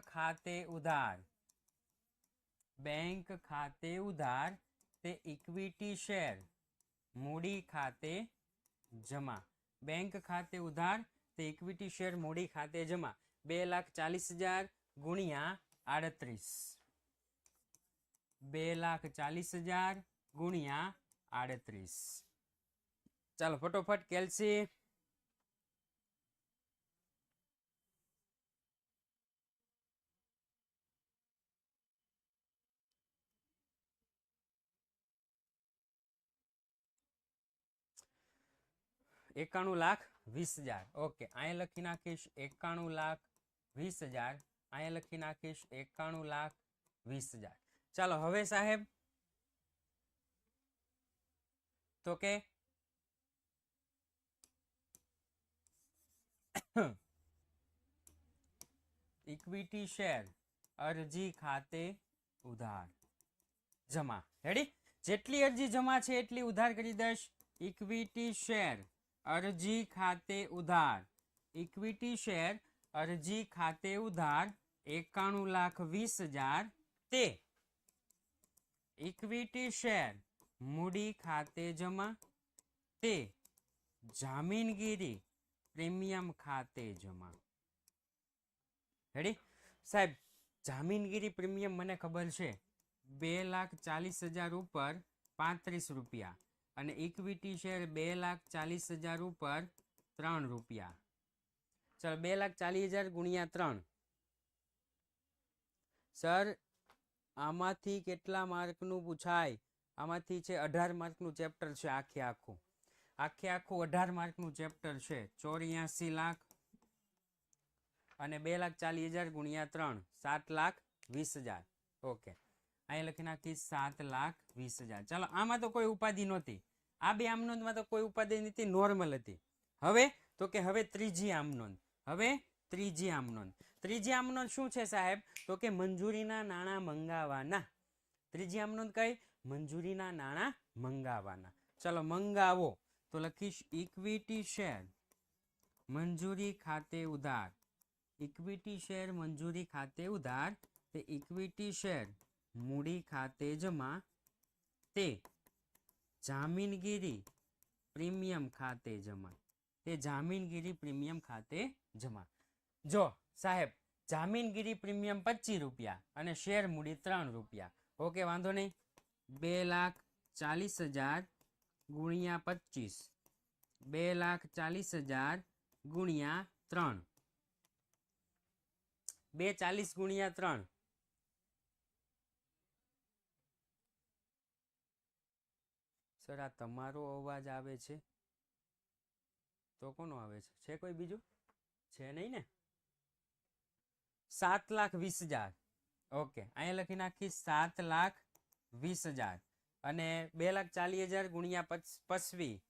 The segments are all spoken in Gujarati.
खाते उधार, बैंक खाते उधार ते इक्विटी शेर मूडी खाते जमा। बैंक खाते उधार ते इक्विटी शेर मूडी खाते जमा 2,40,000 गुणिया 38, 2,40,000 गुणिया 38। चलो फटोफट कैलसी। एकाणु लाख 20,000। ओके अँ लखी नाखीश 91,20,000। अँ लखी नाखीश 91,20,000। चलो हवे साहेब तो के इक्विटी शेर अरजी खाते उधार जमा। रेडी? जेटली अरजी जमा छे एटली उधार करी दईश। इक्विटी शेर अरजी खाते उधार, इक्विटी शेर अरजी खाते उधार 91,20,000 ते इक्विटी शेर मूडी खाते जमा ते जामीनगीरी प्रीमियम खाते जमा। रेडी साहेब? जामीनगीरी प्रीमियम मने खबर छे 2,40,000 ऊपर 35 रुपया અને ઇક્વિટી શેર 2,40,000 ઉપર 3 રૂપિયા। ચલો 2,40,000 ગુણ્યા 3। સર આમાંથી કેટલા માર્કનું પૂછાય? આમાંથી છે 18 માર્કનું ચેપ્ટર છે આખે આખું 18 માર્કનું ચેપ્ટર છે। 84 લાખ અને 2,40,000 ગુણ્યા 3 7,20,000। ઓકે અહીં લખી નાખી 7,20,000। ચાલો આમાં તો કોઈ ઉપાધિ નહોતી, આ બે આમનોંધમાં તો કોઈ ઉપાધિ નથી, નોર્મલ હતી। હવે તો કે હવે ત્રીજી આમનોંધ, હવે ત્રીજી આમનોંધ। ત્રીજી આમનોંધ શું છે સાહેબ? તો કે મંજૂરીના નાણાં મંગાવાના। ત્રીજી આમનોંધ કઈ? મંજૂરીના નાણાં મંગાવાના। ચલો મંગાવો તો લખીશ ઇક્વિટી શેર મંજૂરી ખાતે ઉધાર, ઇક્વિટી શેર મંજૂરી ખાતે ઉધાર તે ઇક્વિટી શેર મૂડી ખાતે જમા તે જામીનગીરી પ્રીમિયમ ખાતે જમા, તે જામીનગીરી પ્રીમિયમ ખાતે જમા। જો સાહેબ જામીનગીરી પ્રીમિયમ 25 રૂપિયા અને શેર મૂડી 3 રૂપિયા। ઓકે વાંધો નહીં। 2,40,000 ગુણ્યા 25, 2,40,000 ગુણ્યા 3, 2,40 ગુણ્યા 3 સર આ તમારો અવાજ આવે છે તો કોનો આવે છે કોઈ બીજું છે નહીં ને? 7,20,000। ઓકે અહીંયા લખી નાખી 7,20,000 અને 2,40,000 ગુણ્યા 25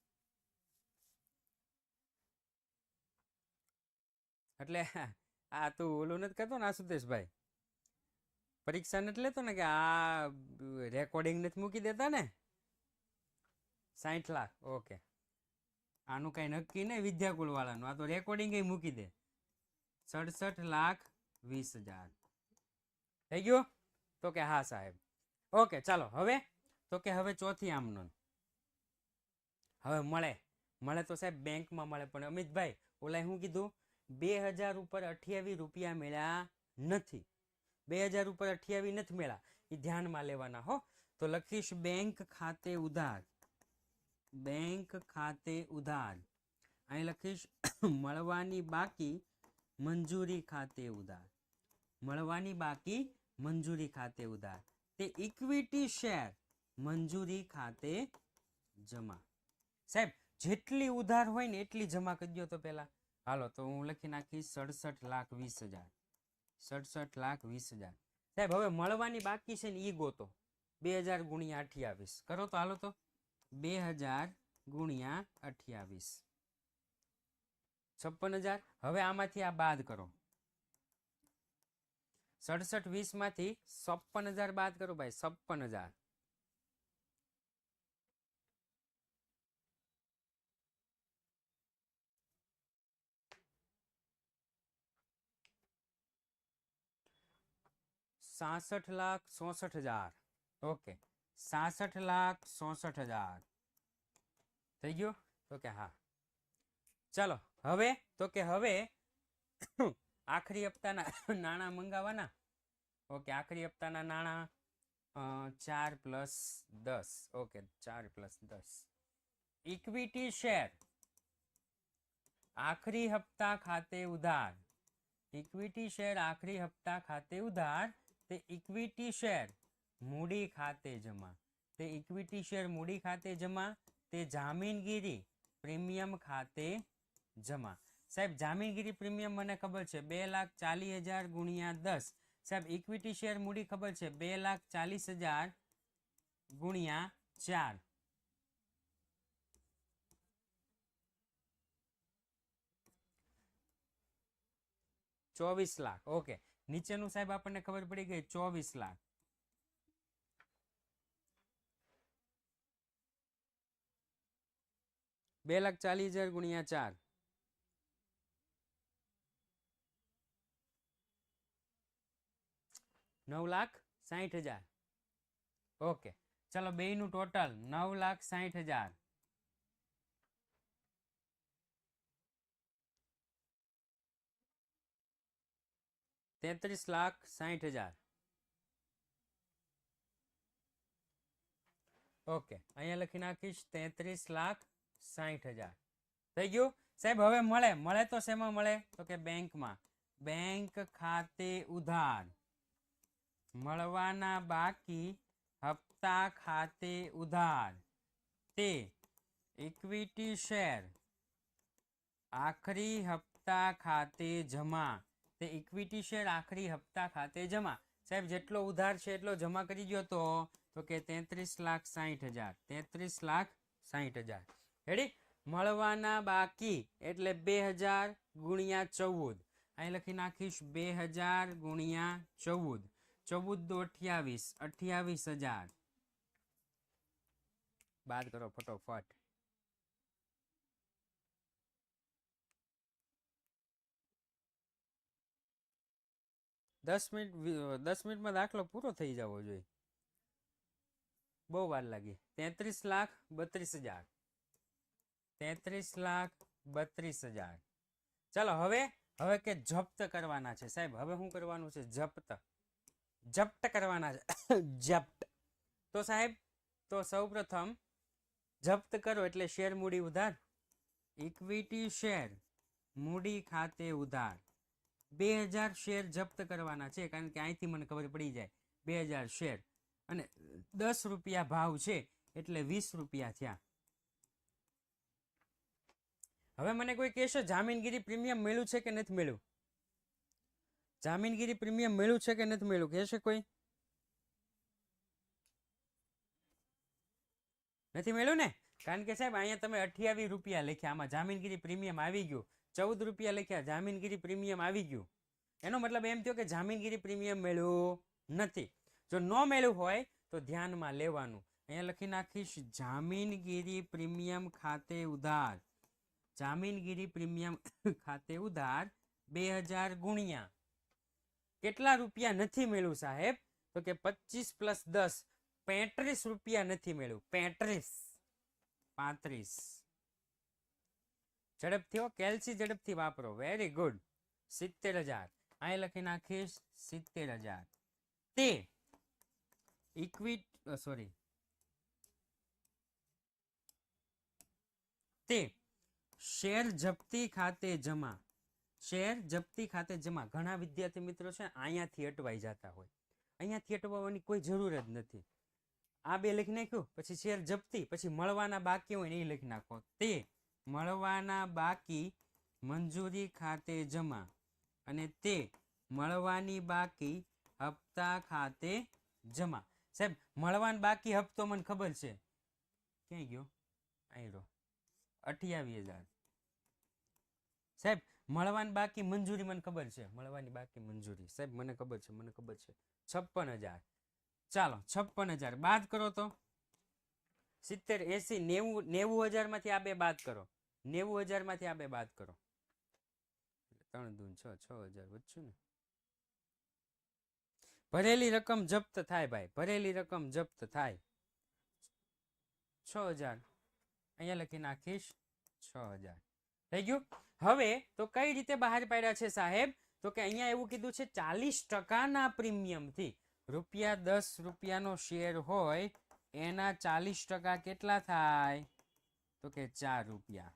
એટલે આ તું ઓલું નથી કરતો ને આશુતેશભાઈ? પરીક્ષા નથી લેતો ને કે આ રેકોર્ડિંગ નથી મૂકી દેતા ને? 60 લાખ। ઓકે આનું કઈ નક્કી નહીં વિદ્યાકુલ વાળાનું, આ તો રેકોર્ડિંગ મૂકી દે। 67,20,000 થઈ ગયું? તો કે હા સાહેબ। ઓકે ચાલો હવે તો કે હવે ચોથી આમનોંધ। હવે મળે મળે તો સાહેબ બેંકમાં મળે, પણ અમિતભાઈ ઓલા શું કીધું? 2,000 ઉપર 28 રૂપિયા મળ્યા નથી, 2,000 ઉપર 28 નથી મળ્યા, એ ધ્યાનમાં લેવાના હો। તો લખીશ બેંક ખાતે ઉધાર, બેંક ખાતે ઉધાર। અહીં લખીશ મળવાની બાકી મંજૂરી ખાતે ઉધાર, મળવાની બાકી મંજૂરી ખાતે ઉધાર તે ઇક્વિટી શેર મંજૂરી ખાતે જમા। સાહેબ જેટલી ઉધાર હોય ને એટલી જમા કરી દો તો પેલા। હાલો તો હું લખી નાખીશ 67,20,000, 67,20,000। સાહેબ હવે મળવાની બાકી છે ને ઈ ગોતો। 2,000 ગુણ્યા 28 કરો તો હાલો તો 2,000 ગુણ્યા 28 56,000। હવે આમાંથી આ બાદ કરો, 67,20 માંથી 56,000 બાદ કરો ભાઈ, 56,000। 66,67,000. ઓકે, 66,67,000 થઈ ગયું? તો કે હા. ચાલો હવે તો કે હવે આખરી હપ્તાના નાણાં મંગાવવાના. ઓકે, આખરી હપ્તાના નાણાં 4 + 10. ઓકે, 4 + 10. ઇક્વિટી શેર આખરી હપ્તા ખાતે ઉધાર. ઇક્વિટી શેર આખરી હપ્તા ખાતે ઉધાર. તે ઇક્વિટી શેર મૂડી ખાતે જમા. તે ઇક્વિટી શેર મૂડી ખાતે જમા. તે જામીનગીરી પ્રીમિયમ ખાતે જમા. સાહેબ જામીનગીરી પ્રીમિયમ મને ખબર છે 2,40,000 × 10. સાહેબ ઇક્વિટી શેર મૂડી ખબર છે 2,40,000 × 4. 24 લાખ. ઓકે, નીચેનું સાહેબ આપણને ખબર પડી ગઈ 24 લાખ. $2,40,000 × 4. 9,60,000. ઓકે, ચાલો બેયનું ટોટલ 9,60,000. $33,60,000. ઓકે, અહીંયા લખી નાખીશ 33,60,000. થઈ ગયું સાહેબ? હવે મળે તો શેમાં મળે? તો કે બેંકમાં. બેંક ખાતે ઉધાર. મળવાના બાકી હપ્તા ખાતે ઉધાર. તે ઇક્વિટી શેર આખરી હપ્તા ખાતે જમા. તે ઇક્વિટી શેર આખરી હપ્તા ખાતે જમા. સાહેબ જેટલો ઉધાર છે એટલો જમા કરી ગયો તો કે 33,60,000. 33,60,000. રેડી? મળવાના બાકી એટલે 2,000 × 14. અહીં લખી નાખીશ 2,000 × 14. 14 × 28. 28,000. બાદ કરો ફટોફટ. દસ મિનિટમાં દાખલો પૂરો થઈ જવો જોઈએ. બહુ વાર લાગી. 33,32,000. 33,32,000. ચાલો હવે કે જપ્ત કરવાના છે સાહેબ. હવે શું કરવાનું છે? જપ્ત કરવાના છે. જપ્ત. તો સાહેબ તો સૌપ્રથમ જપ્ત કરો એટલે શેર મૂડી ઉધાર. ઇક્વિટી શેર મૂડી ખાતે ઉધાર. 2,000 શેર જપ્ત કરવાના છે કારણ કે અહીંથી મને ખબર પડી જાય 2,000 શેર અને 10 રૂપિયા ભાવ છે એટલે 20 રૂપિયા થયા. હવે મને કોઈ કહેશે જામીનગીરી પ્રીમિયમ મળ્યું છે કે નથી મળ્યું? જામીનગીરી પ્રીમિયમ મળ્યું છે કે નથી મળ્યું? કહેશે કોઈ? નથી મળ્યું ને? કારણ કે સાહેબ અહીંયા તમે 28 રૂપિયા લખ્યા. આમાં જામીનગીરી પ્રીમિયમ આવી ગયું. 14 રૂપિયા લખ્યા, જામીનગીરી પ્રીમિયમ આવી ગયું. એનો મતલબ એમ થયો કે જામીનગીરી પ્રીમિયમ મળ્યું નથી. જો ન મળ્યું હોય તો ધ્યાનમાં લેવાનું. અહીંયા લખી નાખીશ જામીનગીરી પ્રીમિયમ ખાતે ઉધાર. જામીનગીરી પ્રીમિયમ ખાતે ઉધાર 2,000 ગુણ્યા કેટલા રૂપિયા નથી મળ્યું સાહેબ? તો કે 25 + 10 35 રૂપિયા નથી મળ્યું. 35. ઝડપથી હો, કેલ્સી ઝડપથી વાપરો. Very good. 70,000. અહીં લખી નાખીશ 70,000. તે તે શેર જપ્તી ખાતે જમા. શેર જપ્તી ખાતે જમા. ઘણા વિદ્યાર્થી મિત્રો છે અહીંયાથી અટવાઈ જતા હોય. અહીંયાથી અટવાની કોઈ જરૂર જ નથી. આ બે લખી નાખ્યું, પછી શેર જપ્તી, પછી મળવાના બાકી હોય ને એ લખી નાખો. તે મળવાના બાકી મંજૂરી ખાતે જમા. અને તે મળવાની બાકી હપ્તા ખાતે જમા. સાહેબ મળવાના બાકી હપ્તો મને ખબર છે. ક્યાં ગયો? અહીં રહ્યો. 28,000. સાહેબ મળવાની બાકી મંજૂરી મને ખબર છે. મળવાની બાકી મંજૂરી સાહેબ મને ખબર છે. 56,000. ચાલો 56,000 બાદ કરો તો 70, 80, 90,000 માંથી આ બે બાદ કરો. 90,000 માંથી આ બે બાદ કરો. 3 દૂન 6, 6,000 વધશું ને. ભરેલી રકમ જપ્ત થાય ભાઈ, ભરેલી રકમ જપ્ત થાય 6000, અહીંયા લખી નાખીશ 6000. થઈ ગયું. હવે તો કઈ રીતે બહાર પાડ્યા છે સાહેબ? તો કે અહીંયા એવું કીધું છે 40% પ્રીમિયમથી ₹10 શેર હોય એના 40% કેટલા થાય? તો કે ₹4.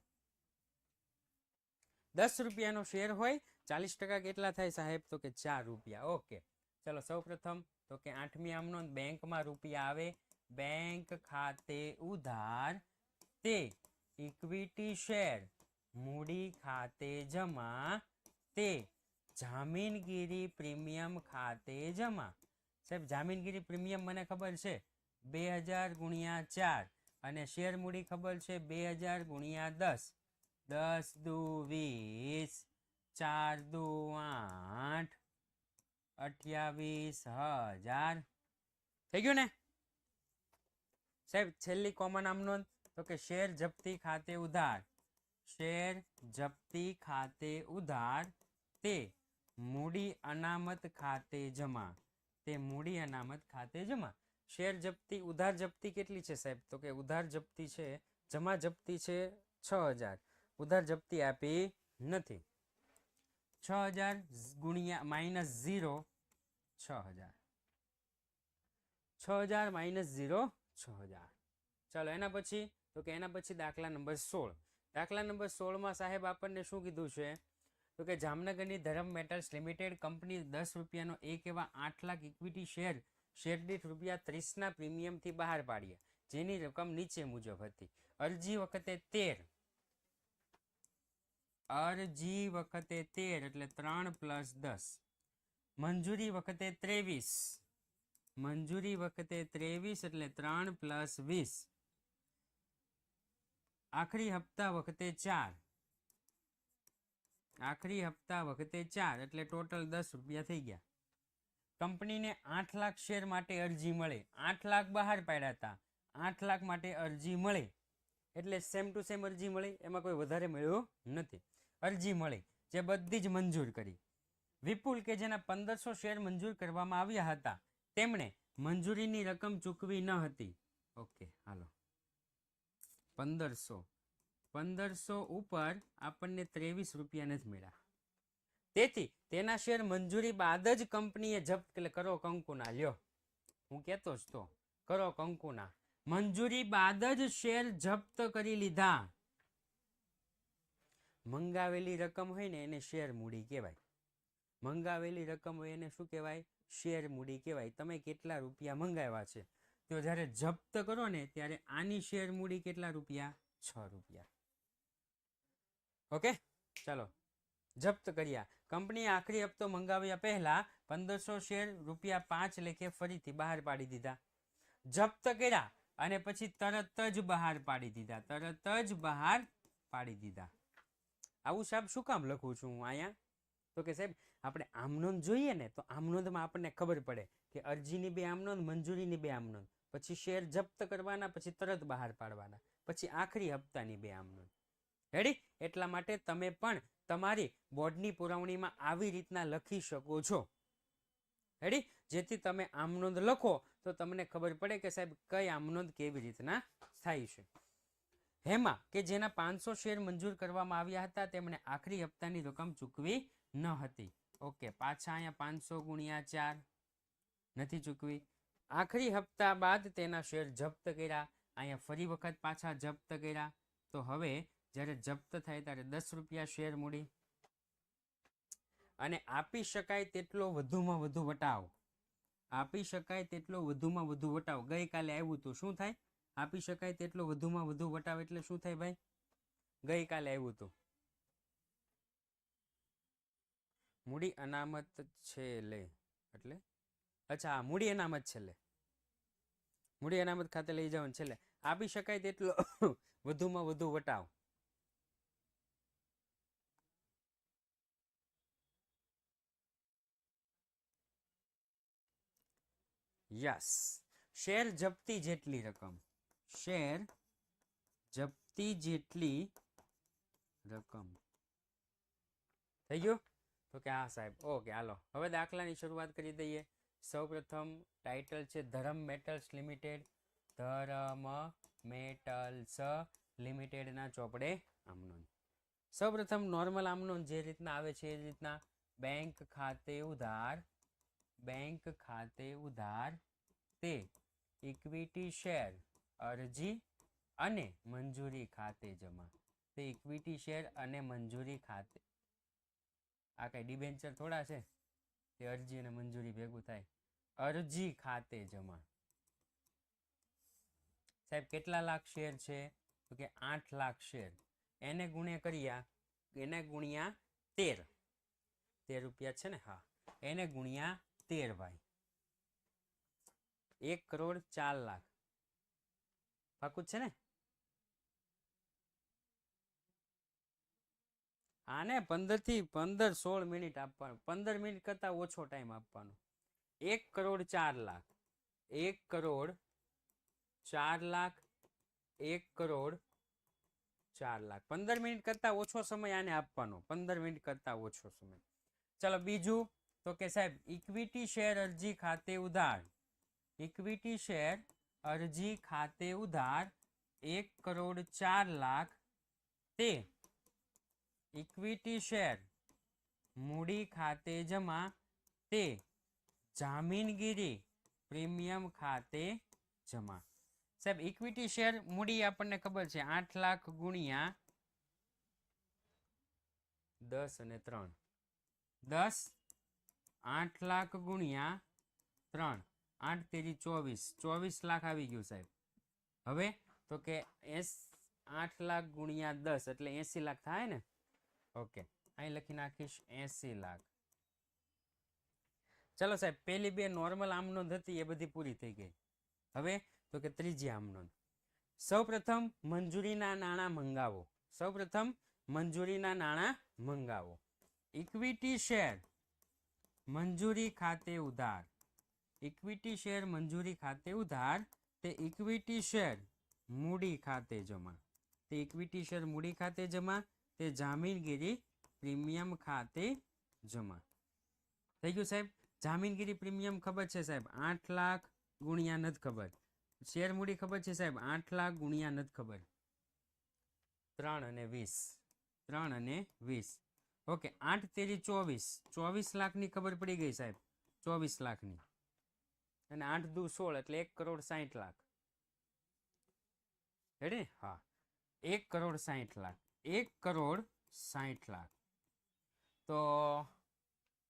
₹10 શેર હોય 40% કેટલા થાય સાહેબ? તો કે ₹4. ઓકે, ચલો સૌ પ્રથમ તો કે 8મી આમ નોંધ, બેંકમાં રૂપિયા આવે, બેંક ખાતે ઉધાર, તે ઇક્વિટી શેર મૂડી ખાતે જમા, તે જામીનગીરી પ્રીમિયમ ખાતે જમા. સાહેબ જામીનગીરી પ્રીમિયમ મને ખબર છે 2000 × 4 અને શેર મૂડી ખબર છે 2000 × 10, 10 દુ 20, 4 દુ 8, 28000. થઈ ગયું ને સાહેબ? છેલ્લી કોમન આમ નોંધ તો કે શેર જપ્તી ખાતે ઉધાર, શેર જપ્તી ખાતે ઉધાર, તે મૂડી અનામત ખાતે જમા, તે મૂડી અનામત ખાતે જમા. શેર જપ્તી ઉધાર જપ્તી કેટલી છે સાહેબ? તો કે ઉધાર જપ્તી છે, જમા જપ્તી છે 6000, ઉધાર જપ્તી આપી નથી. 6000 ગુણ્યા -0 6000, 6000 -0 6000. ચાલો એના પછી તો કે એના પછી દાખલા નંબર 16. દાખલા નંબર 16માં સાહેબ આપણને શું કીધું છે? તો કે જામનગરની ધરમ મેટલ્સ લિમિટેડ કંપની ₹10 એક એવા 8 લાખ ઇક્વિટી શેર દીઠ ₹30 પ્રીમિયમથી બહાર પાડ્યા, જેની રકમ નીચે મુજબ હતી. અરજી વખતે 13, અરજી વખતે 13 એટલે 3 + 10, મંજૂરી વખતે 23, મંજૂરી વખતે 23 એટલે 3 + 20, આખરી હપ્તા વખતે 4, આખરી હપ્તા વખતે 4 એટલે ટોટલ ₹10 થઈ ગયા. કંપનીને 8 લાખ શેર માટે અરજી મળે, 8 લાખ બહાર પાડ્યા હતા, 8 લાખ માટે અરજી મળે એટલે સેમ ટુ સેમ અરજી મળી, એમાં કોઈ વધારે મળ્યું નથી. અરજી મળી જે બધી જ મંજૂર કરી. વિપુલ કે જેના 1500 શેર મંજૂર કરવામાં આવ્યા હતા, તેમણે મંજૂરીની રકમ ચૂકવી ન હતી. ઓકે હાલો, 1500 ઉપર આપણને ₹23 નથી મળ્યા, તેથી તેના શેર મંજૂરી બાદ જ કંપનીએ જપ્ત કરો કંકુના. લ્યો હું કહેતો જ તો, કરો કંકુના. મંજૂરી બાદ જ શેર જપ્ત કરી લીધા. મંગાવેલી રકમ હોય ને એને શેર મૂડી કહેવાય. મંગાવેલી રકમ હોય એને શું કહેવાય? શેર મૂડી કહેવાય. તમે કેટલા રૂપિયા મંગાવ્યા છે તો જ્યારે જપ્ત કરો ને ત્યારે આની શેર મૂડી કેટલા રૂપિયા? ₹6. ઓકે ચાલો, જપ્ત કર્યા. કંપનીએ આખરી હપ્તો મંગાવ્યા પહેલા 1500 શેર ₹5 લેખે ફરીથી બહાર પાડી દીધા. જપ્ત કર્યા અને પછી તરત જ બહાર પાડી દીધા, તરત જ બહાર પાડી દીધા. આવું સાહેબ શું કામ લખું છું હું અહીંયા? તો કે સાહેબ આપણે આમનોંધ જોઈએ ને તો આમનોંધમાં આપણને ખબર પડે કે અરજીની 2 આમનોંધ, મંજૂરીની 2 આમનોંધ, પછી શેર જપ્ત કરવાના, પછી તરત બહાર પાડવાના, પછી આખરી હપ્તાની 2 આમનોંધ. રેડી? એટલા માટે તમે પણ તમારી બોર્ડની પુરવણીમાં આવી રીતના લખી શકો છો. રેડી? જેથી તમે આમનોંધ લખો તો તમને ખબર પડે કે સાહેબ કઈ આમનોંધ કેવી રીતના થાય છે. હેમા કે જેના 500 શેર મંજૂર કરવામાં આવ્યા હતા, તેમણે આખરી હપ્તાની રકમ ચૂકવી ન હતી. ઓકે, પાછા અહીંયા 500 × 4 નથી ચૂકવી. આખરી હપ્તા બાદ તેના શેર જપ્ત કર્યા, અહીંયા ફરી વખત પાછા જપ્ત કર્યા. તો હવે જ્યારે જપ્ત થાય ત્યારે ₹10 શેર મૂડી અને આપી શકાય તેટલો વધુમાં વધુ વટાવ. આપી શકાય તેટલો વધુમાં વધુ વટાવ ગઈકાલે આવ્યું હતું. શું થાય? આપી શકાય તેટલો વધુમાં વધુ વટાવ એટલે શું થાય ભાઈ? ગઈકાલે આવ્યું હતું. મૂડી અનામત છેલ્લે એટલે અચ્છા મૂડી અનામત છેલ્લે, મૂડી અનામત ખાતે લઈ જવાનું છેલ્લે. આપી શકાય તેટલો વધુમાં વધુ વટાવ. યસ, શેર જપ્તી જેટલી રકમ, શેર જપ્તી જેટલી રકમ. થઈ ગયું? તો કે હા સાહેબ. ઓકે હાલો હવે દાખલાની શરૂઆત કરી દઈએ. સૌપ્રથમ ટાઇટલ છે ધરમ મેટલ્સ લિમિટેડ, ધરમ મેટલ્સ લિમિટેડના ચોપડે આમનોંધ. સૌપ્રથમ નોર્મલ આમનોંધ જે રીતના આવે છે એ રીતના બેંક ખાતે ઉધાર, બેંક ખાતે ઉધાર તે ઇક્વિટી શેર અરજી અને મંજૂરી ખાતે જમા. તે ઇક્વિટી શેર અને મંજૂરી ખાતે, આ કઈ ડિબેન્ચર થોડા છે તે અરજી અને મંજૂરી ભેગું થાય, અરજી ખાતે જમા. સાહેબ કેટલા લાખ શેર છે? તો કે 8 લાખ શેર. એને ગુણ્યા કર્યા, એને ગુણ્યા 13 રૂપિયા છે ને, હા, એને ગુણ્યા 13 ભાઈ, 1 કરોડ 4 લાખ. પાકું છે ને? આને 15 થી 16 મિનિટ આપવાનું, 15 મિનિટ કરતા ઓછો ટાઈમ આપવાનો. 1 કરોડ 4 લાખ, 1 કરોડ 4 લાખ, 1 કરોડ 4 લાખ. 15 મિનિટ કરતા ઓછો સમય આને આપવાનો, 15 મિનિટ કરતા ઓછો સમય. ચલો બીજું, તો કે સાહેબ ઇક્વિટી શેર અરજી ખાતે ઉધાર, ઇક્વિટી શેર અરજી ખાતે ઉધાર 1 કરોડ 4 લાખ તે ઇક્વિટી શેર મૂડી ખાતે જમા તે જામીનગીરી પ્રીમિયમ ખાતે જમા. સાહેબ ઇક્વિટી શેર મૂડી આપણને ખબર છે 8 લાખ ગુણ્યા 10 અને 3, 10, 8 લાખ ગુણ્યા 3, 8 તેરી 24, 24 લાખ આવી ગયું સાહેબ. હવે તો કે 8 લાખ ગુણ્યા 10 એટલે 80 લાખ થાય ને. ઓકે, અહીં લખી નાખીશ 80 લાખ. ચલો સાહેબ પેલી બે નોર્મલ આમનોંધ હતી એ બધી પૂરી થઈ ગઈ. હવે તો કે ત્રીજી આમનોંધ. સૌપ્રથમ મંજૂરીના નાણાં મંગાવો, સૌપ્રથમ મંજૂરીના નાણાં મંગાવો. ઇક્વિટી શેર મંજૂરી ખાતે ઉધાર, ઇક્વિટી શેર મંજૂરી ખાતે ઉધાર તે ઇક્વિટી શેર મૂડી ખાતે જમા, તે ઇક્વિટી શેર મૂડી ખાતે જમા તે જામીનગીરી પ્રીમિયમ ખાતે જમા. થઈ ગયું સાહેબ? જામીનગીરી પ્રીમિયમ ખબર છે સાહેબ 8 લાખ ગુણ્યા નથી ખબર, શેર મૂડી ખબર છે સાહેબ 8 લાખ ગુણ્યા નથી ખબર, 3 અને 20, 3 અને 20. ઓકે, 8 તેરી 24, 24 લાખની ખબર પડી ગઈ સાહેબ, 24 લાખની, અને 8 દુ 16 એટલે 1 કરોડ 60 લાખ. રેડી? હા, 1 કરોડ 60 લાખ, 1 કરોડ 60 લાખ. તો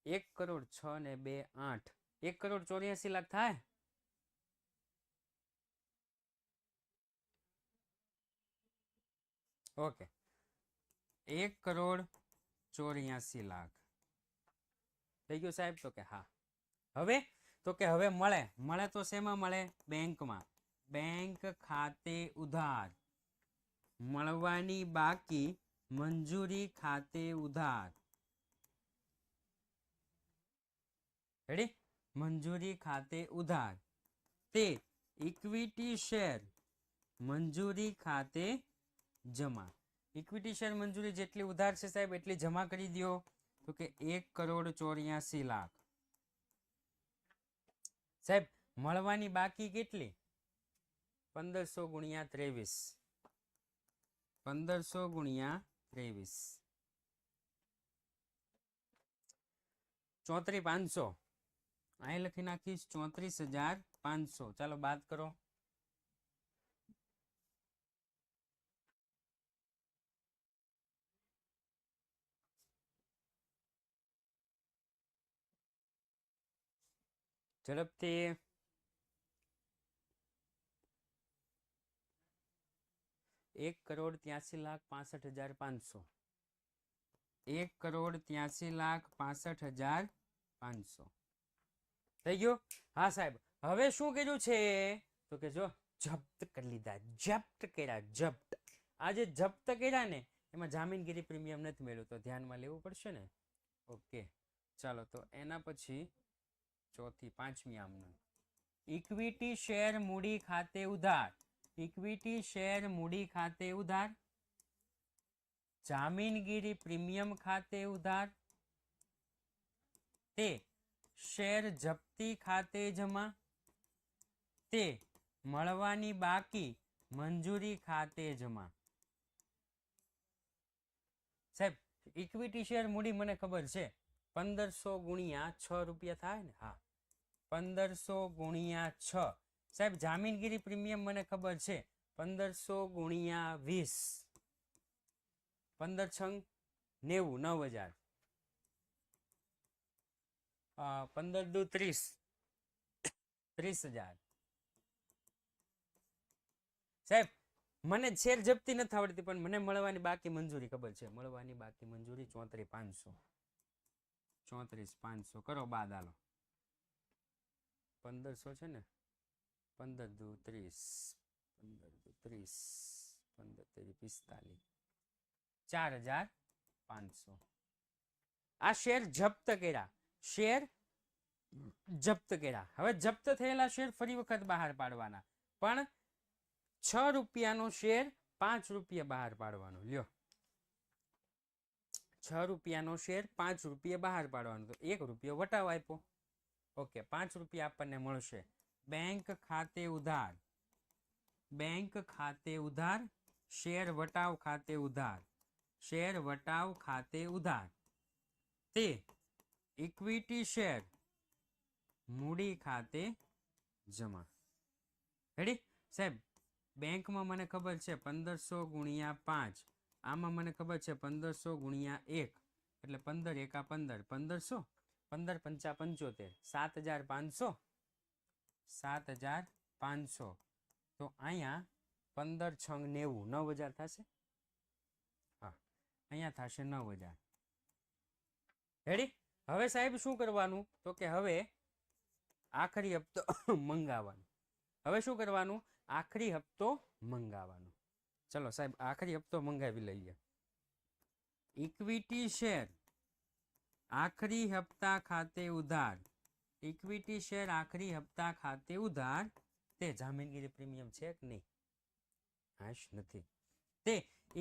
1 કરોડ 6 ને 2 8, 1 કરોડ 84 લાખ થાય. ઓકે, 1 કરોડ 84 લાખ થઈ ગયું સાહેબ? તો કે હા. હવે તો કે હવે મળે તો શેમાં મળે? બેંકમાં. બેંક ખાતે ઉધાર, મળવાની બાકી મંજૂરી ખાતે ઉધાર. રેડી? મંજૂરી ખાતે ઉધાર તે ઇક્વિટી શેર મંજૂરી ખાતે જમા. ઇક્વિટી શેર મંજૂરી જેટલી ઉધાર છે સાહેબ એટલી જમા કરી દો. તો કે 1 કરોડ 84 લાખ. સાહેબ મળવાની બાકી કેટલી? 1500 ગુણ્યા 23, 1500 ગુણ્યા 23, 34,500. અહીં લખી નાખીશ 34,500. ચાલો બાદ કરો. ઝડપથી. 1 કરોડ 83,65,500, 1 કરોડ 83,65,500 થઈ ગયું? હા સાહેબ. હવે શું કર્યું છે? તો કે જો જપ્ત કરી લીધા, જપ્ત કર્યા, જપ્ત. આ જે જપ્ત કર્યા ને એમાં જામીનગીરી પ્રીમિયમ નથી મળ્યું તો ધ્યાનમાં લેવું પડશે ને. ઓકે, ચાલો તો એના પછી ચોથી પાંચમી આમનોંધ. ઇક્વિટી શેર મૂડી ખાતે ઉધાર, ઇક્વિટી શેર મૂડી ખાતે ઉધાર, જામીનગીરી પ્રીમિયમ ખાતે ઉધાર તે શેર જપ્તી જપ્તી ખાતે જમા તે મળવાની બાકી મંજૂરી ખાતે જમા. સાહેબ ઇક્વિટી શેર મૂડી મને ખબર છે 1500 ગુણ્યા 6 રૂપિયા થાય ને. હા 1500 ગુણ્યા 6. સાહેબ જામીનગીરી પ્રીમિયમ મને ખબર છે 1500 ગુણ્યા 20. 15 છંગ 90, 9000. 15 દુ 30, 30,000. સાહેબ મને શેર જપ્તી નથી આવડતી પણ મને મળવાની બાકી મંજૂરી ખબર છે. મળવાની બાકી મંજૂરી 34,500. 34,500 કરો બાદ હાલો. 1500 છે ને 15 દુ 30, 15 દુ 30, 15 તેરી 45, 4,500. આ શેર જપ્ત કર્યા. શેર જપ્ત કર્યા. હવે જપ્ત થયેલા શેર ફરી વખત બહાર પાડવાના. પણ 6 રૂપિયાનો શેર 5 રૂપિયા બહાર પાડવાનો. લ્યો 6 રૂપિયાનો શેર 5 રૂપિયા બહાર પાડવાનો. તો 1 રૂપિયો વટાવ આપ્યો. ઓકે 5 રૂપિયા આપણને મળશે. બેંક ખાતે ઉધાર. બેંક ખાતે ઉધાર. શેર વટાવ ખાતે ઉધાર. શેર વટાવ ખાતે ઉધાર. તે ઇક્વિટી શેર મૂડી ખાતે જમા. રેડી સાહેબ બેંકમાં મને ખબર છે 1500 ગુણ્યા 5. આમાં મને ખબર છે 1500 ગુણ્યા 1 એટલે 15 એકા 15, 1500, 15 પંચા 75, 7,500. 7,500. તો અહીંયા 15 છંગ 90, 9,000 થશે. હા અહીંયા થશે 9,000. રેડી. હવે સાહેબ શું કરવાનું તો કે હવે આખરી હપ્તો મંગાવવાનો. હવે શું કરવાનું? આખરી હપ્તો મંગાવવાનો. ચલો સાહેબ આખરી હપ્તો મંગાવી લઈએ. ઇક્વિટી શેર આખરી હપ્તા ખાતે ઉધાર. ઇક્વિટી શેર આખરી હપ્તા ખાતે ઉધાર. તે જામીનગીરી પ્રીમિયમ છે કે નહીં? હાશ નથી. તે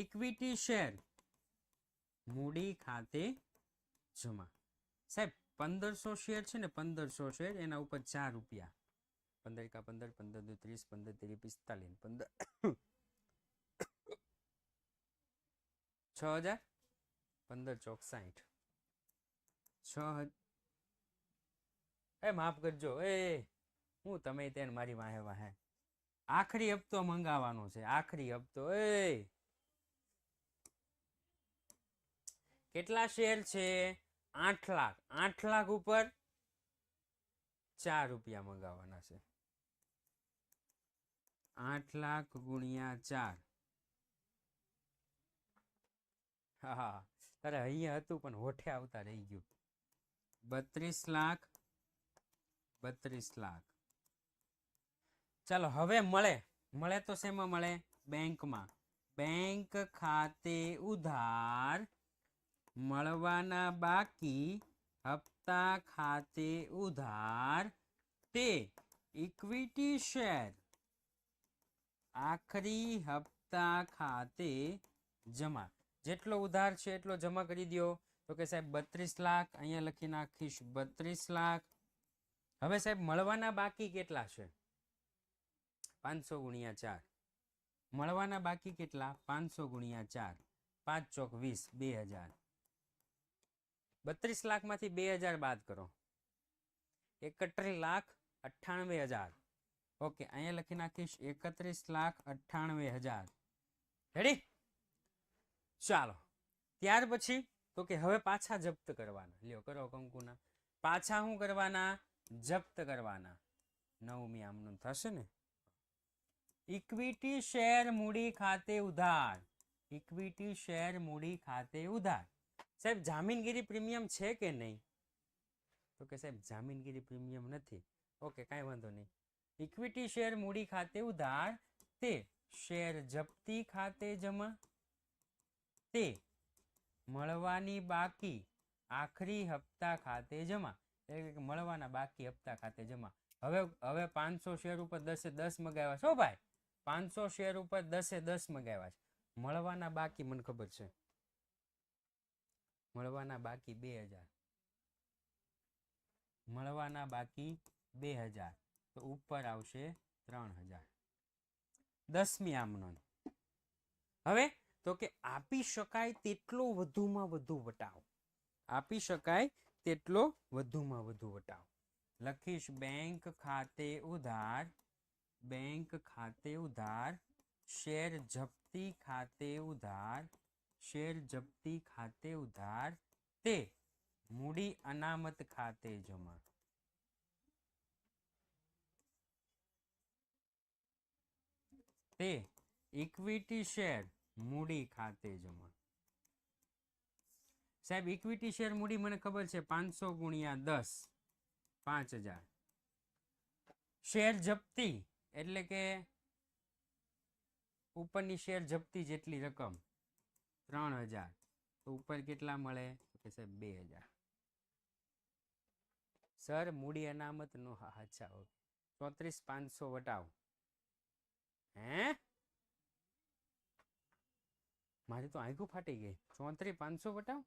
ઇક્વિટી શેર મૂડી ખાતે જમા. સાહેબ 1500 શેર છે ને 1500 શેર એના ઉપર 4 રૂપિયા. 15 એકા 15, 15 દુ 30, 15 તેરી 45, 15 6,000, 15 ચોક 60. 6,000. માફ કરજો. હું તમે તેને મારી વાહે વાહે. આખરી હપ્તો મંગાવવાનો છે. આખરી હપ્તો. કેટલા શેર છે? 8 લાખ. 8 લાખ ઉપર 4 રૂપિયા મંગાવવાના છે. 8 લાખ ગુણ્યા 4. હા અરે અહીંયા હતું પણ હોઠે આવતા રહી ગયું. 32 લાખ. 32 લાખ. ચાલો હવે મળે તો શેમાં મળે? બેંકમાં. બેંક ખાતે ઉધાર મળવાના બાકી હપ્તા ખાતે ઉધાર. તે ઇક્વિટી શેર આખરી હપ્તા ખાતે જમા. જેટલો ઉધાર છે એટલો જમા કરી દો. તો કે સાહેબ 32 લાખ. અહીંયા લખી નાખીશ 32 લાખ. હવે સાહેબ મળવાના બાકી કેટલા છે? 500 ગુણ્યા 4. મળવાના બાકી કેટલા? 500 ગુણ્યા 4. 5 ચોક 20, 2000. 32 લાખમાંથી 2000 બાદ કરો. 31,98,000. ઓકે અહીંયા લખી નાખીશ 31,98,000. રેડી. ચાલો ત્યાર પછી તો કે હવે પાછા જપ્ત કરવાના. લ્યો કરો કંકુના. પાછા શું કરવાના? જપ્ત કરવાના. 9મી આમનું થશે ને. ઇક્વિટી શેર મૂડી ખાતે ઉધાર. ઇક્વિટી શેર મૂડી ખાતે ઉધાર. સાહેબ જામીનગીરી પ્રીમિયમ છે કે નહીં? તો કે સાહેબ જામીનગીરી પ્રીમિયમ નથી. ઓકે કાંઈ વાંધો નહીં. ઇક્વિટી શેર મૂડી ખાતે ઉધાર. તે શેર જપ્તી ખાતે જમા. તે મળવાની બાકી આખરી હપ્તા ખાતે જમા. એટલે કે મળવાના બાકી હપ્તા ખાતે જમા. હવે 500 શેર ઉપર 10 મગાવ્યા છો ભાઈ. 500 શેર ઉપર 10 મગાવ્યા છે. મળવાના બાકી મને ખબર છે. મળવાના બાકી 2000. મળવાના બાકી 2000, તો ઉપર આવશે 3000. 10મી આમ નોંધ. હવે તો કે આપી શકાય તેટલો વધુમાં વધુ વટાવ. આપી શકાય તેટલો વધુમાં વધુ વટાવ. લખીશ બેંક ખાતે ઉધાર, બેંક ખાતે ઉધાર, શેર જપ્તી ખાતે ઉધાર, શેર જપ્તી ખાતે ઉધાર, તે મૂડી અનામત ખાતે જમા. તે ઇક્વિટી શેર મૂડી ખાતે જમા. સાહેબ ઇક્વિટી શેર મૂડી મને ખબર છે 500 ગુણ્યા 10 5000. શેર જપ્તી એટલે કે ઉપરની શેર જપ્તી જેટલી રકમ 3000, તો ઉપર કેટલા મળે કે સાહેબ 2000. સર મૂડી અનામત નો અચ્છા 34500 વટાવ. હે મારી તો આંખો ફાટી ગઈ. 34500 વટાવ.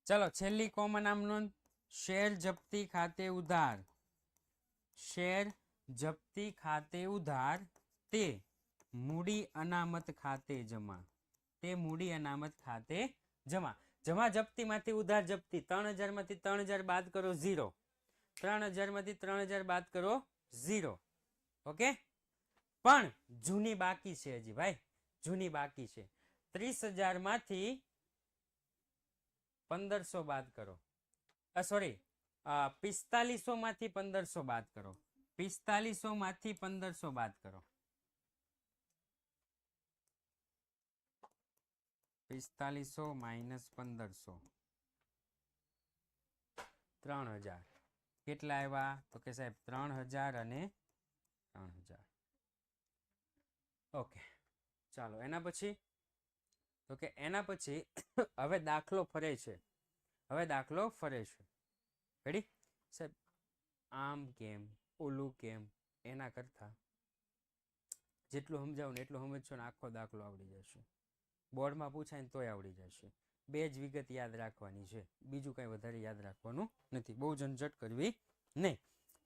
ચલો છેલ્લી કોમન આમ નોંધ. શેર જપ્તી ખાતે ઉધાર, શેર જપ્તી ખાતે ઉધાર, તે મૂડી અનામત ખાતે જમા. તે મૂડી અનામત ખાતે જમા. જમા જપ્તી માંથી ઉધાર જપ્તી. 3000 માંથી 3000 બાદ કરો 0. 3000 માંથી 3000 બાદ કરો 0. ઓકે, પણ જૂની બાકી છે હજી ભાઈ, જૂની બાકી છે. 30000 માંથી 1500 બાદ કરો. સોરી 4500 માંથી 1500 બાદ કરો. 4500 માંથી 1500 બાદ કરો. 4500 માઇનસ 1500 3000 કેટલા આવ્યા તો કે સાહેબ 3000 અને 3000. ઓકે ચાલો એના પછી તો કે એના પછી હવે દાખલો ફરે છે. હવે દાખલો ફરે છે. રેડી સાહેબ? આમ કેમ ઓલું કેમ એના કરતા જેટલું સમજાવું ને એટલું સમજશો ને આખો દાખલો આવડી જશે. બોર્ડમાં પૂછાય ને તોય આવડી જશે. 2 જ વિગત યાદ રાખવાની છે, બીજું કંઈ વધારે યાદ રાખવાનું નથી. બહુ ઝંઝટ કરવી નહીં.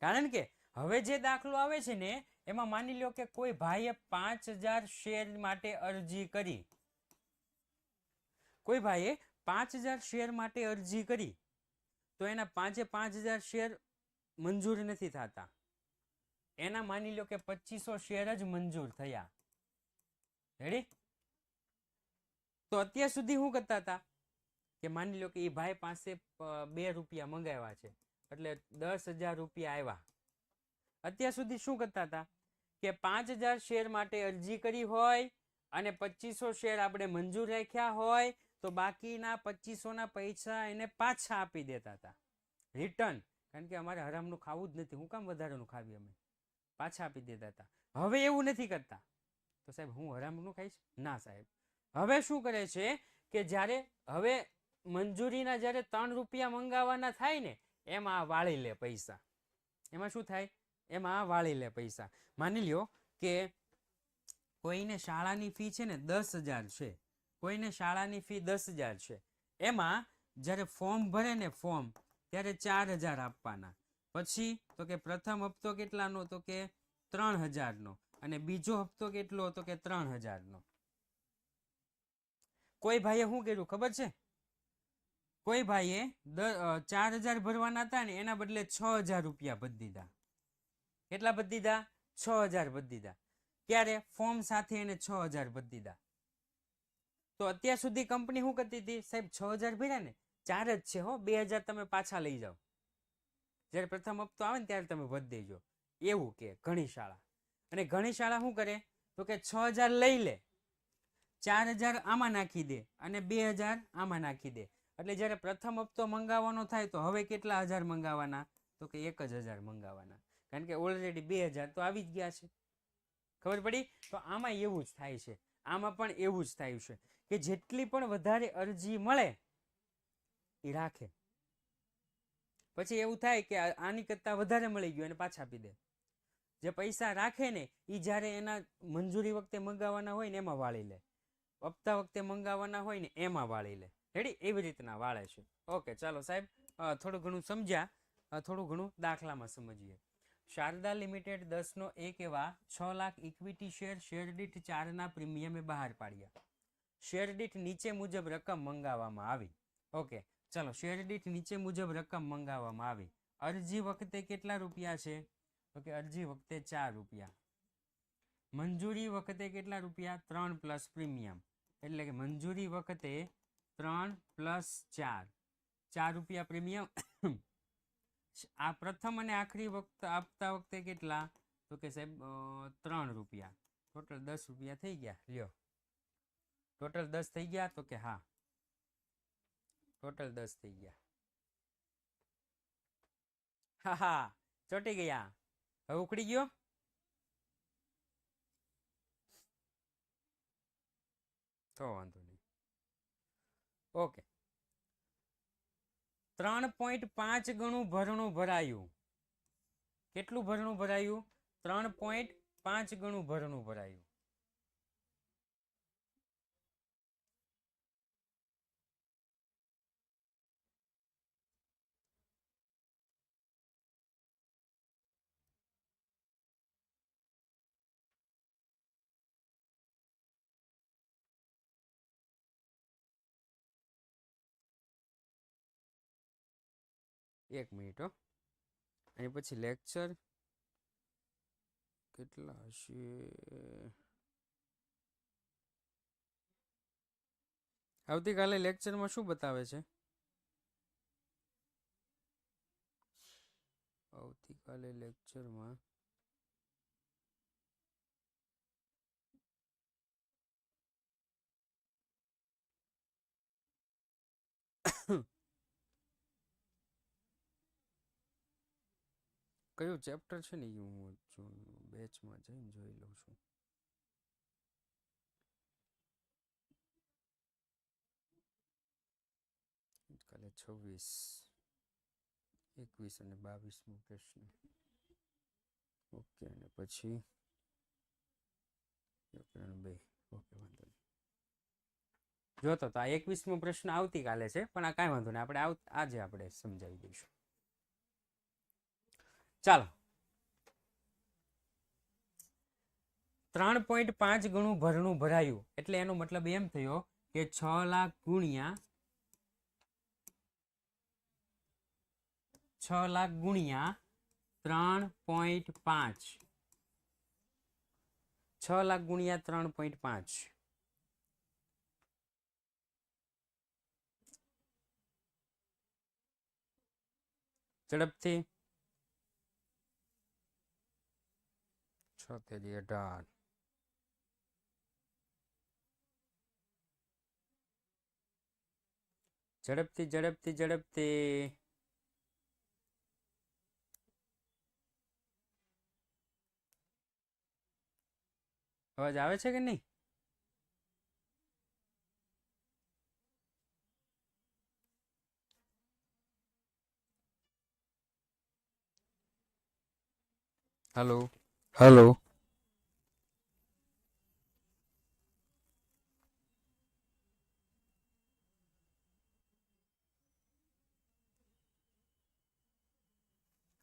કારણ કે હવે જે દાખલો આવે છે ને એમાં માની લો કે કોઈ ભાઈએ 5000 શેર માટે અરજી કરી. કોઈ ભાઈએ 5000 શેર માટે અરજી કરી તો એના 5000 શેર મંજૂર નથી થતા. એના માની લો કે 2500 શેર જ મંજૂર થયા. રેડી? તો અત્યાર સુધી શું કરતા હતા કે માની લો કે એ ભાઈ પાસે 2 રૂપિયા મંગાવ્યા છે એટલે 10000 રૂપિયા આવ્યા. અત્યાર સુધી શું કરતા હતા કે 5000 શેર માટે અરજી કરી હોય અને 2500 શેર આપણે મંજૂર રાખ્યા હોય તો બાકીના 2500 ના પૈસા એને પાછા આપી દેતા હતા, રિટર્ન. કારણ કે અમારે હરામનું ખાવું જ નથી, હું કામ વધારાનું ખાવી, અમે પાછા આપી દેતા હતા. હવે એવું નથી કરતા. તો સાહેબ હું હરામનું ખાઈશ? ના સાહેબ. હવે શું કરે છે કે જ્યારે હવે મંજૂરીના જ્યારે 3 રૂપિયા મંગાવવાના થાય ને એમાં વાળી લે પૈસા. એમાં શું થાય? એમાં વાળી લે પૈસા. માની લ્યો કે કોઈને શાળાની ફી છે ને 10000 છે, કોઈને શાળાની ફી 10000 છે. એમાં જ્યારે ફોર્મ ભરે ને ફોર્મ ત્યારે 4000 આપવાના. પછી તો કે પ્રથમ હપ્તો કેટલાનો તો કે 3000 નો અને બીજો હપ્તો કેટલો તો કે 3000 નો. કોઈ ભાઈએ શું કર્યું ખબર છે? કોઈ ભાઈએ 4000 ભરવાના હતા ને એના બદલે 6000 રૂપિયા ભરી દીધા. કેટલા ભરી દીધા? 6000 ભરી દીધા. ક્યારે? ફોર્મ સાથે એને 6000 ભરી દીધા. તો અત્યાર સુધી કંપની શું કરતી હતી? સાહેબ 6000 ભર્યા ને 4 જ છે હો, 2000 તમે પાછા લઈ જાઓ. જ્યારે પ્રથમ હપ્તો આવે ને ત્યારે તમે ભરી દેજો, એવું કે ઘણી શાળા. અને ઘણી શાળા શું કરે તો કે 6000 લઈ લે, 4000 આમાં નાખી દે અને 2000 આમાં નાખી દે. એટલે જ્યારે પ્રથમ હપ્તો મંગાવવાનો થાય તો હવે કેટલા હજાર મંગાવવાના તો કે 1000 મંગાવવાના. કારણ કે ઓલરેડી 2000 તો આવી જ ગયા છે. ખબર પડી? તો આમાં એવું જ થાય છે. આમાં પણ એવું જ થાય છે કે જેટલી પણ વધારે અરજી મળે એ રાખે. પછી એવું થાય કે આની કરતાં વધારે મળી ગયું એને પાછા આપી દે. જે પૈસા રાખે ને એ જ્યારે એના મંજૂરી વખતે મંગાવવાના હોય ને એમાં વાળી લે, હપ્તા વખતે મંગાવવાના હોય ને એમાં વાળી લે. રેડી? એવી રીતના વાળે છે. ઓકે ચાલો સાહેબ થોડું ઘણું સમજ્યા, થોડું ઘણું દાખલામાં સમજીએ. શારદા લિમિટેડ 10 1 એવા 6 લાખ ઇક્વિટી શેર દીઠ 4ના પ્રીમિયમે બહાર પાડ્યા. શેર દીઠ નીચે મુજબ રકમ મંગાવવામાં આવી. ઓકે, ચલો, શેર દીઠ નીચે મુજબ રકમ મંગાવવામાં આવી. અરજી વખતે કેટલા રૂપિયા છે? તો કે અરજી વખતે 4 રૂપિયા. મંજૂરી વખતે કેટલા રૂપિયા? 3 પ્લસ પ્રીમિયમ. એટલે કે મંજૂરી વખતે 3 પ્લસ 4, 4 રૂપિયા પ્રીમિયમ. આ પ્રથમ અને આખરી વખત આપતા વખતે કેટલા? તો કે સાહેબ 3 રૂપિયા. ટોટલ 10 રૂપિયા થઈ ગયા. લ્યો, ટોટલ 10 થઈ ગયા? તો કે હા, ટોટલ 10 થઈ ગયા. હા હા, ચોટી ગયા. હવે ઉકળી ગયો. તો વાંધો નહીં. ઓકે, 3.5 ગણું ભરણું ભરાયું. કેટલું ભરણું ભરાયું? 3.5 ગણું ભરણું ભરાયું. એક મિનિટ હો. અને પછી લેક્ચર કેટલા હશે? આવતીકાલે લેક્ચરમાં શું બતાવે છે? આવતીકાલે લેક્ચરમાં કયું ચેપ્ટર છે ને હું બેચમાં જઈને જોઈ લઉં છું. કાલે 26, 21 અને 22મો પ્રશ્ન. ઓકે, અને પછી પ્રકરણ 2. ઓકે, વાંધો નહીં. જોતો તો આ 21મો પ્રશ્ન આવતીકાલે છે, પણ આ કાંઈ વાંધો નહીં, આપણે આજે આપણે સમજાવી દઈશું. ચાલો, 3.5 ગણું ભરણું ભરાયું એટલે એનો મતલબ એમ થયો કે 6 લાખ ગુણ્યા 3.5. 6 લાખ ગુણ્યા 3.5. ઝડપથી 6 તેરી 18. ઝડપથી ઝડપથી ઝડપથી. અવાજ આવે છે કે નહીં? Hello hello.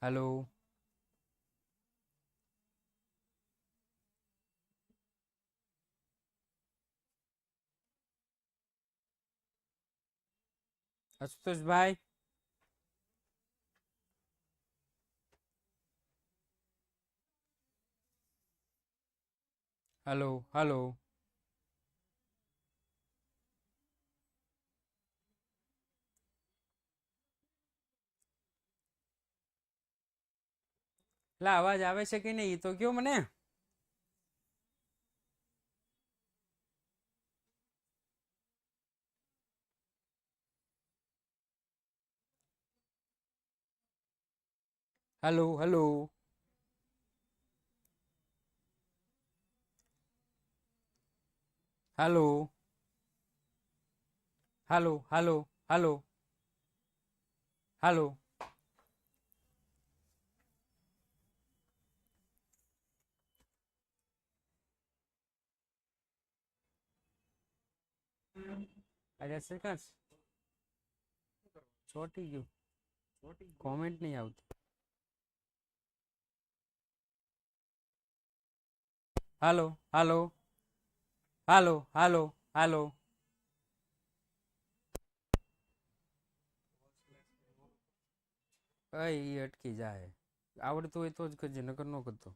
હલો. અસ્તુષભાઈ, હલો હલો. લા, અવાજ આવે છે કે નહીં તો કયો મને. Hello hello. Hello hello hello hello hello. અરે સરકાર ચોટી ગયું. કોમેન્ટ નહીં આવતી. હાલો હાલો હાલો હાલો હાલો. કઈ અટકી જાય. આવડતું હોય તો જ કરજે, નકર ન કરતો.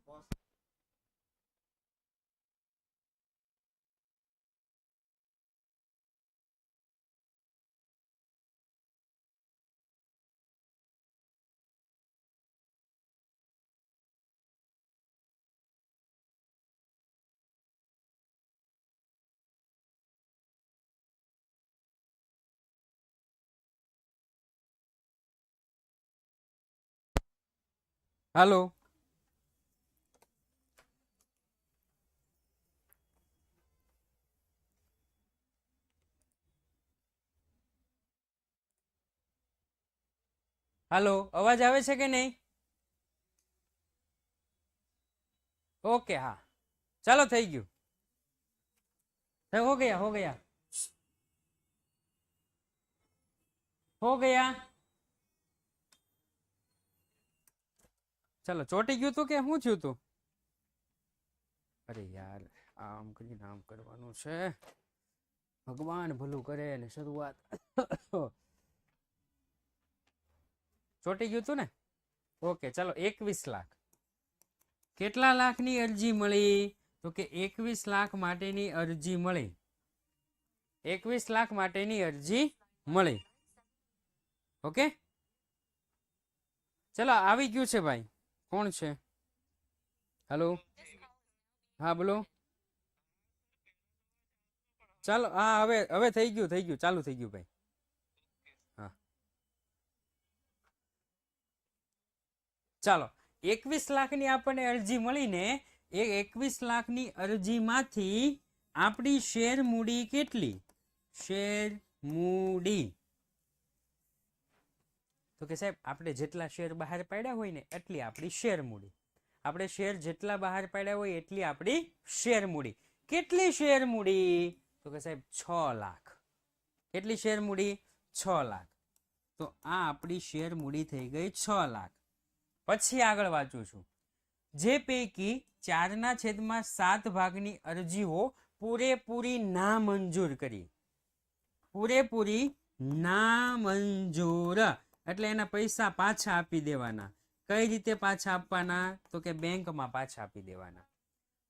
હાલો હાલો, અવાજ આવે છે કે નહીં? ઓકે, હા ચાલો, થઈ ગયું. હો ગયા હો ગયા હો ગયા. ચાલો, ચોટી ગયું તું કે શું થયું તું? અરે યાર, આમ કરીને આમ કરવાનું છે. ભગવાન ભલું કરે ને. શરૂઆત ચોટી ગયું તું ને? ઓકે, ચાલો. 21 લાખ. કેટલા લાખની અરજી મળી? તો કે 21 લાખ માટેની અરજી મળી. 21 લાખ માટેની અરજી મળી. ઓકે, ચલો, આવી ગયું છે ભાઈ. કોણ છે? હેલો, હા બોલો. ચાલો, હા, હવે થઈ ગયું, ચાલુ થઈ ગયું ભાઈ. હા, ચાલો. 21 લાખની આપણને અરજી મળીને એ 21 લાખની અરજીમાંથી આપણી શેર મૂડી કેટલી? શેર મૂડી તો કે સાહેબ, આપણે જેટલા શેર બહાર પાડ્યા હોય ને એટલી આપણી શેર મૂડી. આપણે શેર જેટલા બહાર પાડ્યા હોય એટલી આપણી શેર મૂડી. કેટલી શેર મૂડી? તો કે સાહેબ 6 લાખ. કેટલી શેર મૂડી? 6 લાખ. તો આ આપણી શેર મૂડી થઈ ગઈ 6 લાખ. પછી આગળ વાંચું છું. જે પૈકી 4/7 ભાગની અરજીઓ પૂરેપૂરી નામંજૂર કરી. પૂરેપૂરી નામંજૂર એટલે એના પૈસા પાછા આપી દેવાના. કઈ રીતે પાછા આપવાના? તો કે બેંકમાં પાછા આપી દેવાના.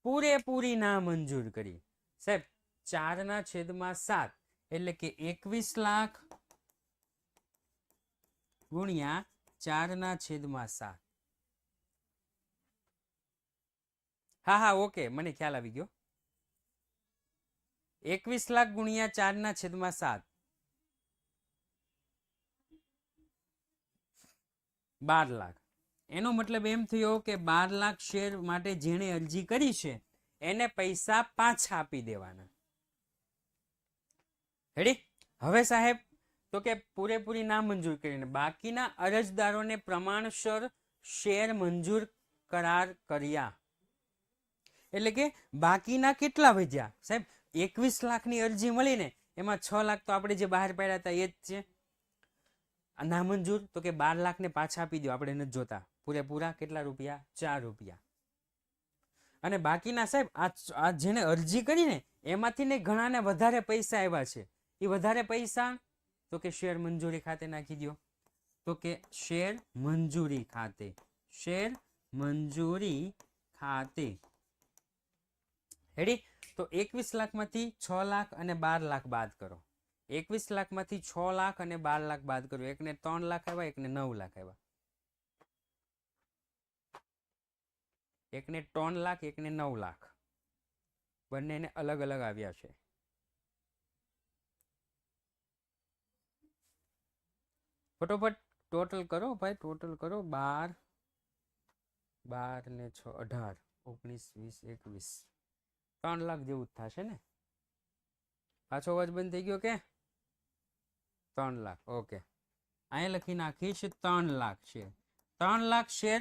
પૂરેપૂરી નામંજૂર કરી. સાહેબ, 4/7 એટલે કે 21 લાખ ગુણ્યા 4/7. હા, ઓકે, મને ખ્યાલ આવી ગયો. 21 લાખ ગુણ્યા 4/7 12 લાખ. એનો મતલબ એમ થયો કે 12 લાખ શેર માટે જેણે અરજી કરી છે એને પૈસા પાછા આપી દેવાના. રેડી? હવે સાહેબ, તો કે પૂરેપૂરી નામંજૂર કરીને બાકીના અરજદારોને પ્રમાણસર શેર મંજૂર કરાર કર્યા. એટલે કે બાકીના કેટલા વધ્યા? સાહેબ, 21 લાખની અરજી મળીને એમાં 6 લાખ તો આપણે જે બહાર પાડ્યા હતા એ જ છે. નામંજૂર તો કે 12 લાખને પાછા આપી દો. આપણે નથી જોતા. પૂરેપૂરા કેટલા રૂપિયા? 4 રૂપિયા. અને બાકીના સાહેબ, આ જેને અરજી કરીને એમાંથી ને ઘણાને વધારે પૈસા આવ્યા છે. એ વધારે પૈસા તો કે શેર મંજૂરી ખાતે નાખી દો. તો કે શેર મંજૂરી ખાતે. શેર મંજૂરી ખાતે. રેડી? તો 21 લાખમાંથી 6 લાખ અને 12 લાખ બાદ કરો. 21 લાખમાંથી 6 લાખ અને 12 લાખ બાદ કરો. એકને 3 લાખ આવ્યા, એકને 9 લાખ આવ્યા. એકને 3 લાખ, એકને 9 લાખ. બંનેને અલગ અલગ આવ્યા છે. ફટોફટ ટોટલ કરો ભાઈ, ટોટલ કરો. 12 ને 6 18 19 20 21 3 લાખ જેવું જ થશે ને? પાછો અવાજ બંધ થઈ ગયો કે? 3 લાખ. ઓકે, અહીંયા લખી નાખીશ 3 લાખ શેર. 3 લાખ શેર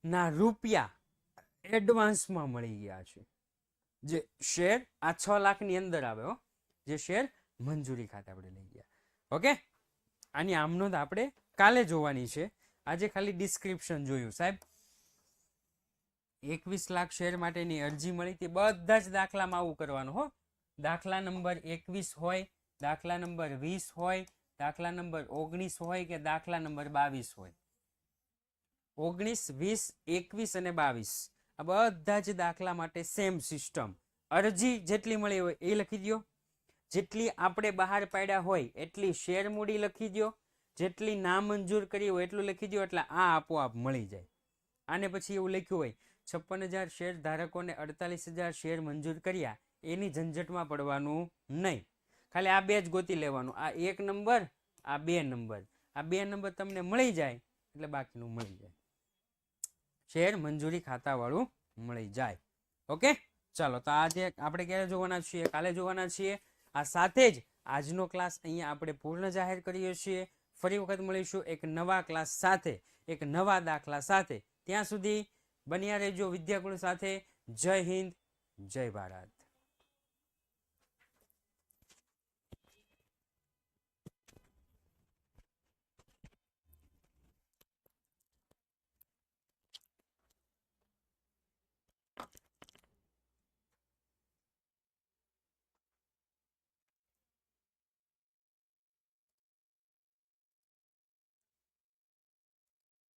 ના રૂપિયા એડવાન્સમાં મળી ગયા છે. જે શેર આ 6 લાખની અંદર આવે હો, જે શેર મંજૂરી ખાતે આપણે લઈ ગયા. ઓકે, આની આમનોંધ આપણે કાલે જોવાની છે. આજે ખાલી ડિસ્ક્રિપ્શન જોયું સાહેબ. 21 લાખ શેર માટેની અરજી મળી હતી. બધા જ દાખલામાં આવું કરવાનું હો. દાખલા નંબર 21 હોય, દાખલા નંબર 20 હોય, દાખલા નંબર 19 હોય કે દાખલા નંબર 22 હોય. 19, 20, 21 અને 22 આ બધા જ દાખલા માટે સેમ સિસ્ટમ. અરજી જેટલી મળી હોય એ લખી દો, જેટલી આપણે બહાર પાડ્યા હોય એટલી શેર મૂડી લખી દો, જેટલી નામંજૂર કરી હોય એટલું લખી દો, એટલે આ આપોઆપ મળી જાય. આને પછી એવું લખ્યું હોય 56,000 શેર ધારકોને 48,000 શેર મંજૂર કર્યા, એની ઝંઝટમાં પડવાનું નહીં. ખાલી આ બે જ ગોતી લેવાનું, આ 1 નંબર, આ 2 નંબર. આ 2 નંબર તમને મળી જાય એટલે બાકીનું મળી જાય. શેર મંજૂરી ખાતાવાળું મળી જાય. ઓકે, ચાલો. તો આજે આપણે ક્યારે જોવાના છીએ? કાલે જોવાના છીએ. આ સાથે જ આજનો ક્લાસ અહીંયા આપણે પૂર્ણ જાહેર કરીએ છીએ. ફરી વખત મળીશું એક નવા ક્લાસ સાથે, એક નવા દાખલા સાથે. ત્યાં સુધી બન્યા રહેજો વિદ્યાગુરુ સાથે. જય હિન્દ, જય ભારત.